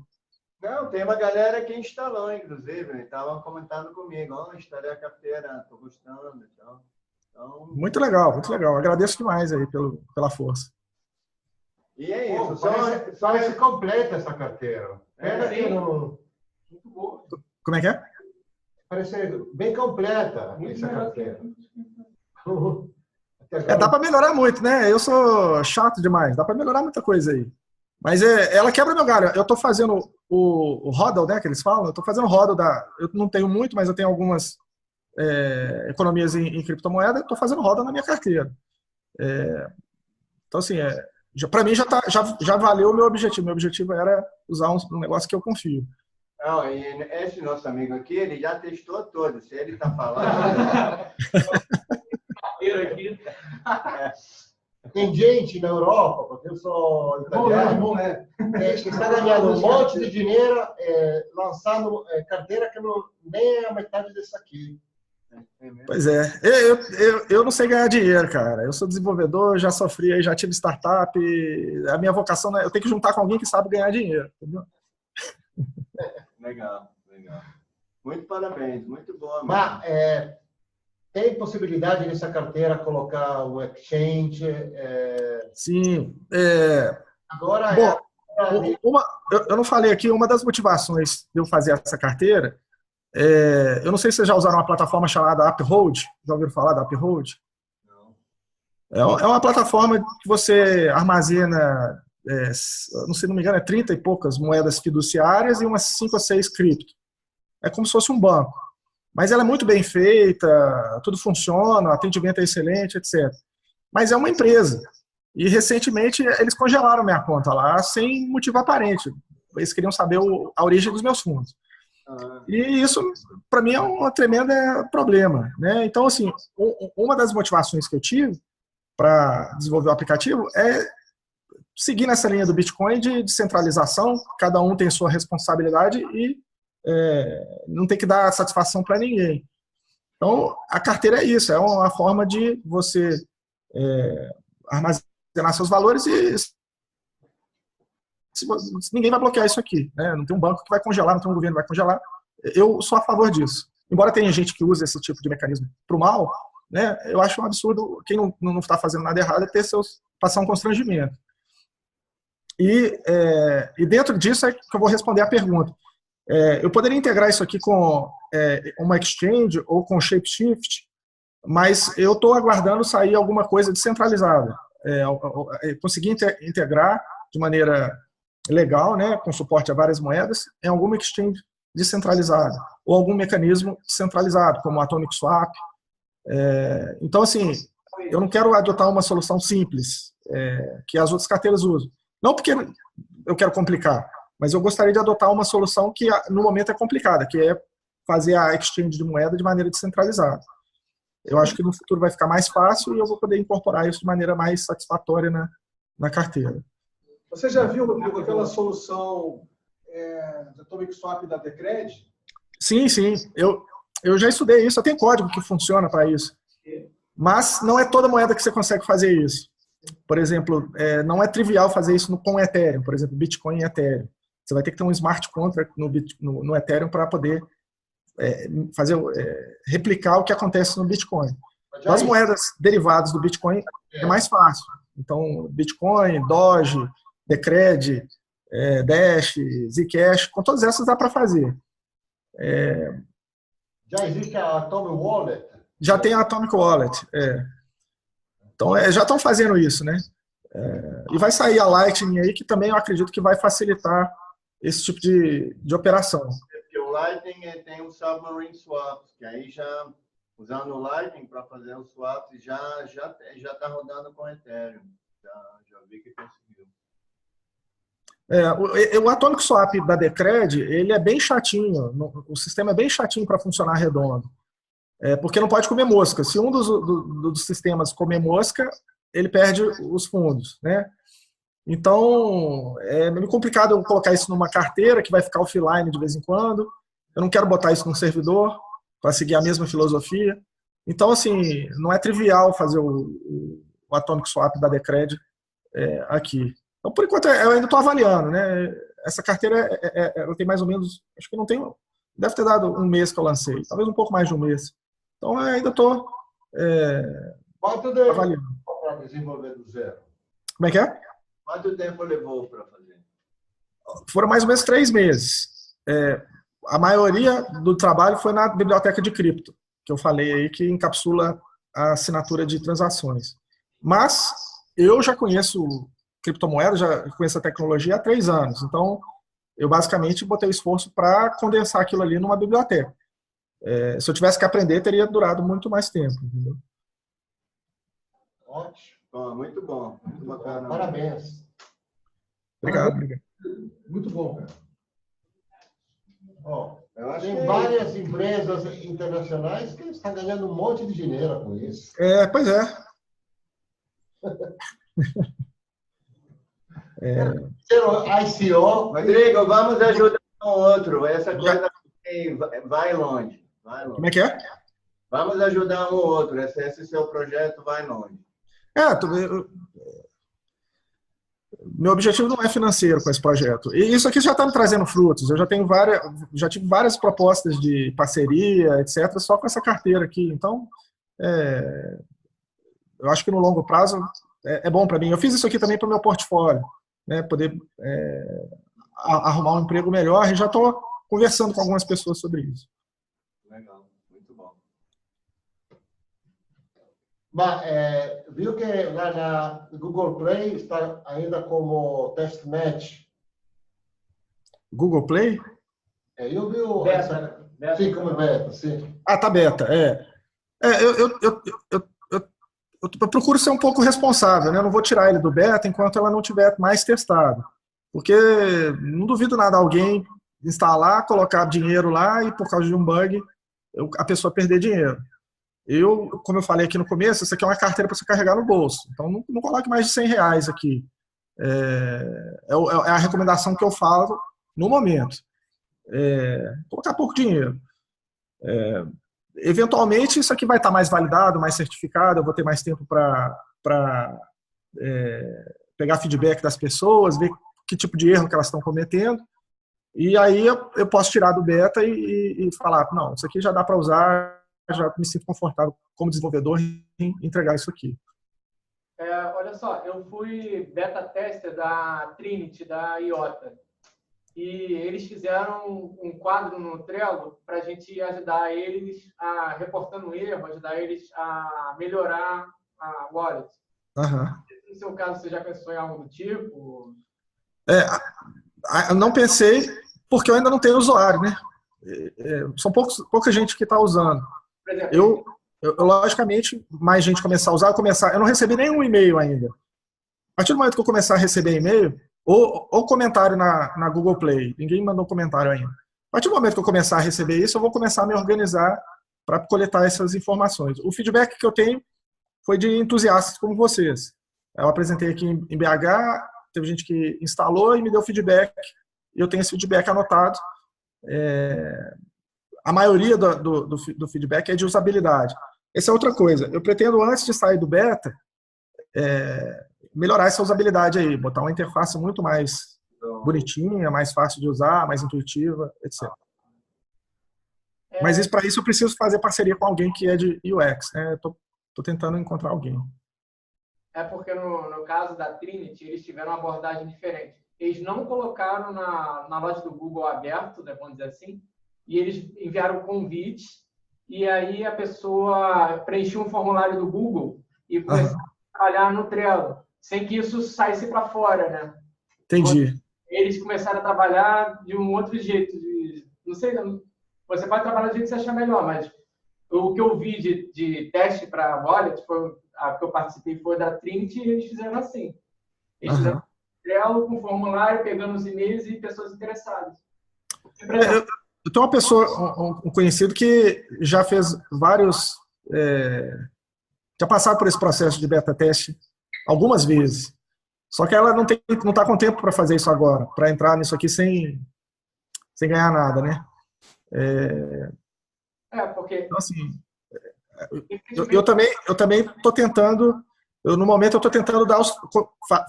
Não, tem uma galera que instalou, inclusive, estavam comentando comigo, instalei a carteira, estou gostando e tal. Então, muito legal, muito legal. Agradeço demais aí pela força. E é isso. Parece completa essa carteira. Pena que não... Muito boa. Como é que é? Parece bem completa essa carteira. Dá para melhorar muito, né? Eu sou chato demais. Dá para melhorar muita coisa aí. Mas ela quebra meu galho. Eu estou fazendo o hodl, né, que eles falam. Eu estou fazendo o hodl eu não tenho muito, mas eu tenho algumas economias em criptomoeda. Estou fazendo hodl na minha carteira. Então, assim, para mim já valeu o meu objetivo. Meu objetivo era usar um negócio que eu confio. Não, e esse nosso amigo aqui, ele já testou todo. Se ele está falando... Tem gente na Europa, porque eu sou italiano, que está ganhando um monte de dinheiro lançando carteira que nem é a metade dessa aqui. Pois é. Eu não sei ganhar dinheiro, cara. Eu sou desenvolvedor, já sofri, já tive startup. A minha vocação é eu tenho que juntar com alguém que sabe ganhar dinheiro. Entendeu? Legal, legal. Muito parabéns, muito boa. Mas tem possibilidade nessa carteira colocar o exchange? Sim. Agora bom, eu não falei aqui, uma das motivações de eu fazer essa carteira, eu não sei se vocês já usaram uma plataforma chamada Uphold. Já ouviram falar da Uphold? Não. É uma plataforma que você armazena, não me engano, 30 e poucas moedas fiduciárias e umas 5 ou 6 cripto. É como se fosse um banco. Mas ela é muito bem feita, tudo funciona, o atendimento é excelente, etc. Mas é uma empresa. E, recentemente, eles congelaram minha conta lá sem motivo aparente. Eles queriam saber a origem dos meus fundos. E isso, para mim, é um tremendo problema, né? Então, assim, uma das motivações que eu tive para desenvolver o aplicativo é seguir nessa linha do Bitcoin de descentralização, cada um tem sua responsabilidade e não tem que dar satisfação para ninguém. Então, a carteira é isso, é uma forma de você armazenar seus valores e ninguém vai bloquear isso aqui, né? Não tem um banco que vai congelar, não tem um governo que vai congelar. Eu sou a favor disso. Embora tenha gente que use esse tipo de mecanismo para o mal, né? Eu acho um absurdo quem não está fazendo nada errado é passar um constrangimento. E dentro disso é que eu vou responder a pergunta. Eu poderia integrar isso aqui com uma exchange ou com Shapeshift, mas eu estou aguardando sair alguma coisa descentralizada. Conseguir integrar de maneira legal, né, com suporte a várias moedas, em alguma exchange descentralizada, ou algum mecanismo centralizado, como o Atomic Swap. Então, assim, eu não quero adotar uma solução simples, que as outras carteiras usam. Não porque eu quero complicar, mas eu gostaria de adotar uma solução que no momento é complicada, que é fazer a exchange de moeda de maneira descentralizada. Eu acho que no futuro vai ficar mais fácil e eu vou poder incorporar isso de maneira mais satisfatória na carteira. Você já viu, Rodrigo, aquela solução da Atomic Swap da Decred? Sim, sim. Eu já estudei isso. Eu tenho código que funciona para isso. Mas não é toda moeda que você consegue fazer isso. Por exemplo, não é trivial fazer isso com Ethereum. Por exemplo, Bitcoin e Ethereum. Você vai ter que ter um smart contract no Ethereum para poder replicar o que acontece no Bitcoin. As moedas derivadas do Bitcoin é mais fácil. Então, Bitcoin, Doge, Decred, Dash, Zcash, com todas essas dá para fazer. Já existe a Atomic Wallet? Já tem a Atomic Wallet. Então, já estão fazendo isso, né? E vai sair a Lightning aí, que também eu acredito que vai facilitar esse tipo de operação. Porque o Lightning tem um Submarine Swaps, que aí já, usando o Lightning para fazer os swaps, já está rodando com Ethereum. Já vi que conseguiu. O Atomic Swap da Decred, ele é bem chatinho, o sistema é bem chatinho para funcionar redondo, porque não pode comer mosca. Se um dos sistemas comer mosca, ele perde os fundos, né? Então, é meio complicado eu colocar isso numa carteira que vai ficar offline de vez em quando. Eu não quero botar isso num servidor para seguir a mesma filosofia. Então, assim, não é trivial fazer o Atomic Swap da Decred aqui. Então, por enquanto, eu ainda estou avaliando, né? Essa carteira, ela tem mais ou menos, acho que não tem, deve ter dado um mês que eu lancei, talvez um pouco mais de um mês. Então, eu ainda estou avaliando. Para desenvolver do zero? Como é que é? Quanto tempo levou para fazer? Foram mais ou menos 3 meses. A maioria do trabalho foi na biblioteca de cripto, que eu falei aí, que encapsula a assinatura de transações. Mas eu já conheço criptomoedas, já conheço a tecnologia há 3 anos. Então, eu basicamente botei esforço para condensar aquilo ali numa biblioteca. Se eu tivesse que aprender, teria durado muito mais tempo, entendeu? Ótimo. Bom, muito bom. Muito bacana. Parabéns. Obrigado. Muito bom, cara. Eu acho Tem que várias empresas internacionais que estão ganhando um monte de dinheiro com isso. Pois é. ICO. Rodrigo, vamos ajudar um outro. Essa coisa vai longe. Como é que é? Vamos ajudar um outro. Esse seu projeto vai longe. Meu objetivo não é financeiro com esse projeto. E isso aqui já está me trazendo frutos. Eu já tive várias propostas de parceria, etc., só com essa carteira aqui. Então, eu acho que no longo prazo é bom para mim. Eu fiz isso aqui também para o meu portfólio, né, poder arrumar um emprego melhor, e já estou conversando com algumas pessoas sobre isso. Legal, muito bom. Mas, viu que lá na Google Play está ainda como test match? Google Play? Eu vi o... Beta. Sim, como beta, sim. Ah, tá beta, eu procuro ser um pouco responsável, né? Eu não vou tirar ele do beta enquanto ela não tiver mais testada. Porque não duvido nada alguém instalar, colocar dinheiro lá e por causa de um bug a pessoa perder dinheiro. Como eu falei aqui no começo, isso aqui é uma carteira para você carregar no bolso. Então não coloque mais de R$100 aqui. É a recomendação que eu falo no momento. Colocar pouco dinheiro. eventualmente, isso aqui vai estar mais validado, mais certificado, eu vou ter mais tempo para pegar feedback das pessoas, ver que tipo de erro que elas estão cometendo, e aí eu posso tirar do beta e falar, não, isso aqui já dá para usar, já me sinto confortável como desenvolvedor em entregar isso aqui. Olha só, eu fui beta tester da Trinity, da IOTA, e eles fizeram um quadro no Trello para a gente ajudar eles a reportando erro, ajudar eles a melhorar a wallet. No seu caso, você já pensou em algo do tipo? Eu não pensei, porque eu ainda não tenho usuário, né? São pouca gente que está usando. Por exemplo, logicamente, mais gente começar a usar, eu não recebi nenhum e-mail ainda. A partir do momento que eu começar a receber e-mail, ou comentário na Google Play, ninguém mandou comentário ainda. A partir do momento que eu começar a receber isso, eu vou começar a me organizar para coletar essas informações. O feedback que eu tenho foi de entusiastas como vocês. Eu apresentei aqui em BH, teve gente que instalou e me deu feedback, e eu tenho esse feedback anotado. A maioria do feedback é de usabilidade. Essa é outra coisa. Eu pretendo, antes de sair do beta, melhorar essa usabilidade aí, botar uma interface muito mais bonitinha, mais fácil de usar, mais intuitiva, etc. Mas para isso eu preciso fazer parceria com alguém que é de UX, né? Estou tentando encontrar alguém. Porque no caso da Trinity, eles tiveram uma abordagem diferente. Eles não colocaram na loja do Google aberto, né, vamos dizer assim, e eles enviaram o convite, e aí a pessoa preencheu um formulário do Google e começou a trabalhar no Trello, sem que isso saísse para fora, né? Entendi. Eles começaram a trabalhar de um outro jeito. Não sei, você pode trabalhar do jeito que você achar melhor, mas o que eu vi de teste para wallet, a que eu participei foi da Trinity, e eles fizeram assim. Eles fizeram Trello com formulário, pegando os e-mails e pessoas interessadas. Eu tenho uma pessoa, um conhecido que já fez vários... já passaram por esse processo de beta teste algumas vezes. Só que ela não está com tempo para fazer isso agora, para entrar nisso aqui sem ganhar nada, né? Porque... Então, assim, eu também estou tentando... no momento, eu estou tentando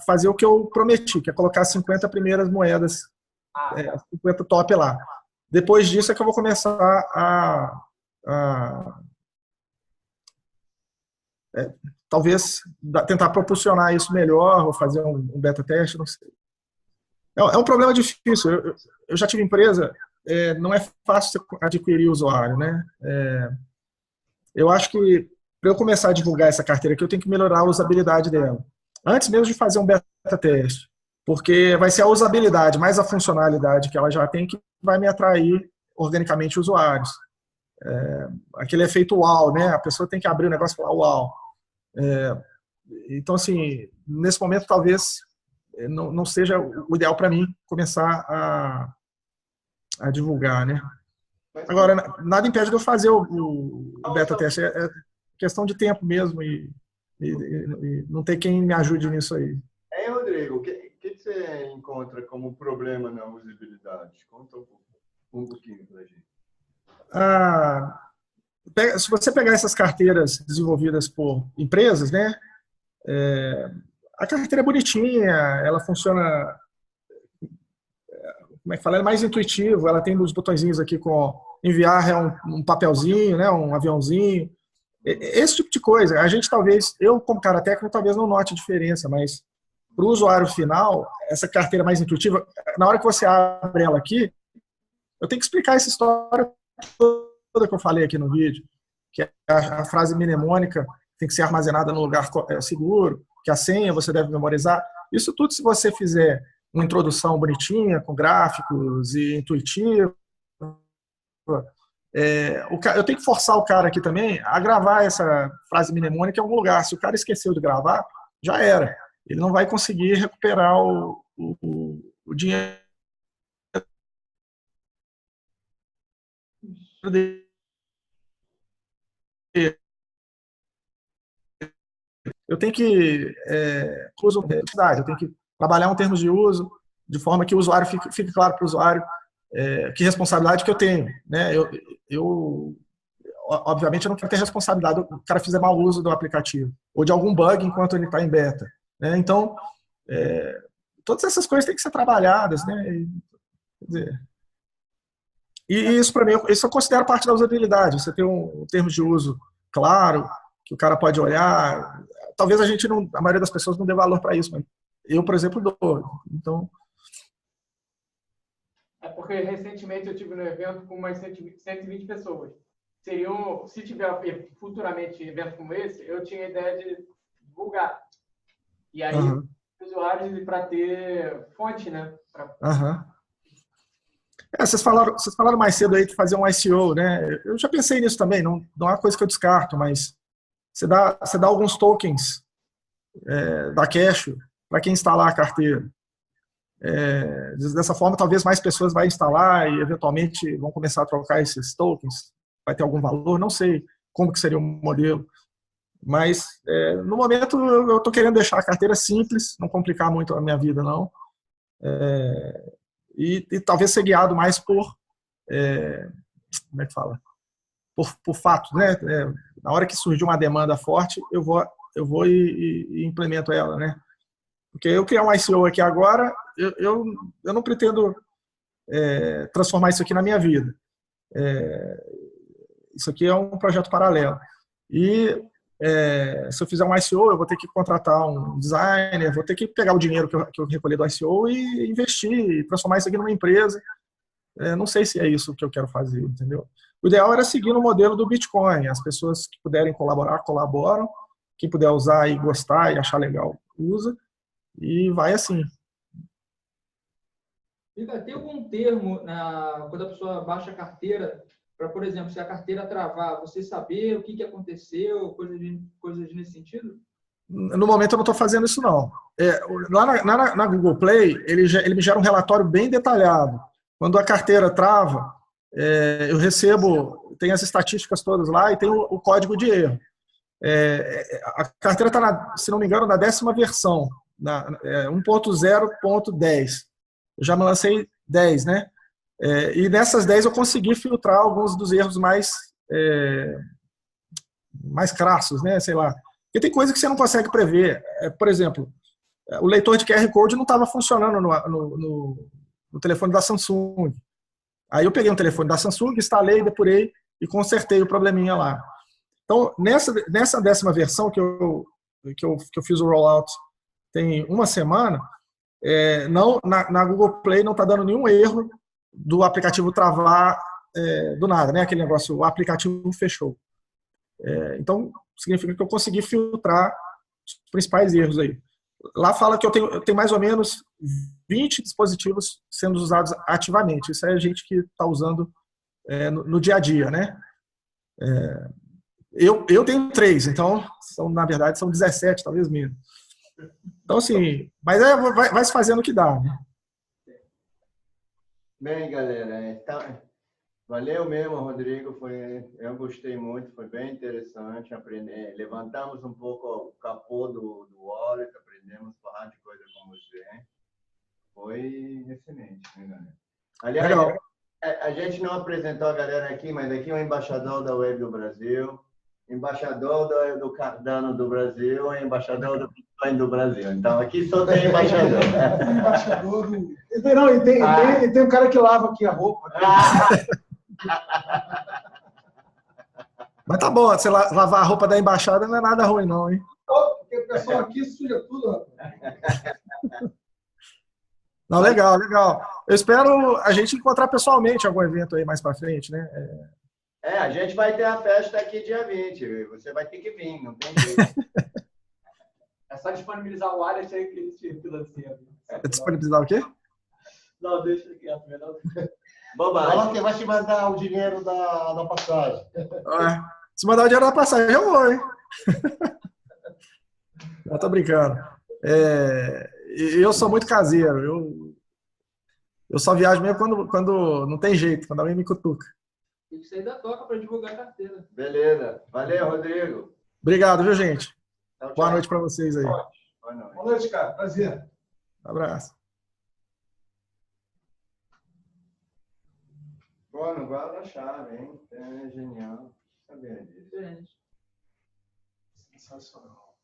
fazer o que eu prometi, que é colocar as 50 primeiras moedas, as 50 top lá. Depois disso é que eu vou começar talvez tentar proporcionar isso melhor, ou fazer um beta teste, não sei. É um problema difícil. Eu já tive empresa, não é fácil adquirir usuário, né? Eu acho que para eu começar a divulgar essa carteira aqui, eu tenho que melhorar a usabilidade dela. Antes mesmo de fazer um beta teste. Porque vai ser a usabilidade, mais a funcionalidade que ela já tem, que vai me atrair organicamente usuários. Aquele efeito uau, né? A pessoa tem que abrir o negócio e falar uau. Então, assim, nesse momento, talvez não seja o ideal para mim começar a divulgar, né? Agora, nada impede de eu fazer o beta teste. É questão de tempo mesmo e não tem quem me ajude nisso aí. Rodrigo, o que você encontra como problema na usabilidade? Conta um pouquinho para a gente. Se você pegar essas carteiras desenvolvidas por empresas, né? A carteira é bonitinha, ela funciona... Como é que fala? Ela é mais intuitivo, ela tem os botõezinhos aqui com enviar um papelzinho, né? Um aviãozinho. Esse tipo de coisa. A gente talvez, eu como cara técnico, talvez não note diferença, mas para o usuário final, essa carteira mais intuitiva, na hora que você abre ela aqui, eu tenho que explicar essa história toda que eu falei aqui no vídeo, que a frase mnemônica tem que ser armazenada num lugar seguro, que a senha você deve memorizar. Isso tudo, se você fizer uma introdução bonitinha, com gráficos e intuitiva, eu tenho que forçar o cara aqui também a gravar essa frase mnemônica em algum lugar. Se o cara esqueceu de gravar, já era. Ele não vai conseguir recuperar o dinheiro dele. Eu tenho que eu tenho que trabalhar um termo de uso de forma que o usuário fique claro para o usuário que responsabilidade que eu tenho, né? obviamente, eu não quero ter responsabilidade do cara fizer mau uso do aplicativo, ou de algum bug enquanto ele está em beta, né? Então, todas essas coisas têm que ser trabalhadas, né? Quer dizer, e isso, para mim, isso eu considero parte da usabilidade. Você tem um termo de uso claro, que o cara pode olhar. Talvez a maioria das pessoas não dê valor para isso, mas eu, por exemplo, dou. Então... É porque recentemente eu tive um evento com umas 120 pessoas. Se tiver futuramente evento como esse, eu tinha a ideia de divulgar. E aí, usuários para ter fonte, né? Vocês falaram mais cedo aí de fazer um SEO, né? Eu já pensei nisso também, não é uma coisa que eu descarto, mas você dá alguns tokens da Casio para quem instalar a carteira. Dessa forma, talvez mais pessoas vão instalar e, eventualmente, vão começar a trocar esses tokens. Vai ter algum valor, não sei como que seria o modelo. Mas, no momento, eu estou querendo deixar a carteira simples, não complicar muito a minha vida, não. E talvez ser guiado mais por... como é que fala? Por fato, né? Na hora que surgir uma demanda forte, eu vou e implemento ela, né? Porque eu criar um SEO aqui agora, eu não pretendo transformar isso aqui na minha vida. Isso aqui é um projeto paralelo. E se eu fizer um SEO, eu vou ter que contratar um designer, vou ter que pegar o dinheiro que eu recolhi do SEO e investir, e transformar isso aqui numa empresa. Não sei se é isso que eu quero fazer, entendeu? O ideal era seguir no modelo do Bitcoin. As pessoas que puderem colaborar, colaboram. Quem puder usar e gostar e achar legal, usa. E vai assim. Tem algum termo quando a pessoa baixa a carteira, para, por exemplo, se a carteira travar, você saber o que aconteceu, coisas nesse sentido? No momento eu não estou fazendo isso, não. Lá na Google Play, ele me gera um relatório bem detalhado. Quando a carteira trava, eu recebo, tem as estatísticas todas lá e tem o código de erro. A carteira está, se não me engano, na 10ª versão, 1.0.10. Eu já me lancei 10, né? E nessas 10 eu consegui filtrar alguns dos erros mais crassos, né? Sei lá. Porque tem coisa que você não consegue prever. Por exemplo, o leitor de QR Code não estava funcionando no telefone da Samsung. Aí eu peguei um telefone da Samsung, instalei, depurei e consertei o probleminha lá. Então, nessa 10ª versão que eu fiz o rollout tem uma semana, na Google Play não está dando nenhum erro do aplicativo travar do nada, né? Aquele negócio, o aplicativo fechou. Então, significa que eu consegui filtrar os principais erros aí. Lá fala que eu tenho mais ou menos 20 dispositivos sendo usados ativamente. Isso é a gente que está usando no dia a dia, né? Eu tenho 3, então, na verdade, são 17, talvez menos. Então, assim, mas vai se fazendo o que dá, né? Bem, galera, valeu mesmo, Rodrigo. Eu gostei muito, foi bem interessante aprender. Levantamos um pouco o capô do wallet, aprendemos a falar de coisa com você. Foi excelente, né, galera? Aliás, legal. A gente não apresentou a galera aqui, mas aqui é o embaixador da Web do Brasil, embaixador do Cardano do Brasil e embaixador do Bitcoin do Brasil. Então, aqui só tem embaixador. Embaixador do... Não, e tem um cara que lava aqui a roupa. Mas tá bom, você lavar a roupa da embaixada não é nada ruim, não, hein? Porque o pessoal aqui suja tudo, rapaz. Não, legal, legal. Eu espero a gente encontrar pessoalmente algum evento aí mais pra frente, né? A gente vai ter a festa aqui dia 20. Você vai ter que vir, não tem jeito. É só disponibilizar o wallet aí que eles te financiam. Disponibilizar o quê? Não, deixa aqui. Bobagem. Fala que vai te mandar o dinheiro da passagem. Se mandar o dinheiro da passagem, eu vou, hein? Eu tô brincando. Eu sou muito caseiro. Eu só viajo mesmo quando não tem jeito, quando alguém me cutuca. Tem que sair da toca para divulgar a carteira. Beleza. Valeu, Rodrigo. Obrigado, viu, gente? Tchau, tchau. Boa noite para vocês aí. Boa noite. Boa noite, cara. Prazer. Abraço. Pô, não guarda a chave, hein? É genial. Saber. Sensacional.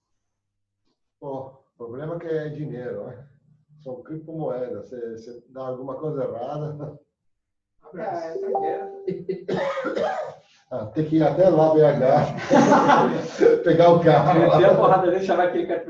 Pô, o problema é que é dinheiro, né? São criptomoedas. Você dá alguma coisa errada. Essa guerra. Tem que ir até lá, BH, pegar o carro. Meter a porrada dele, chamar aquele cara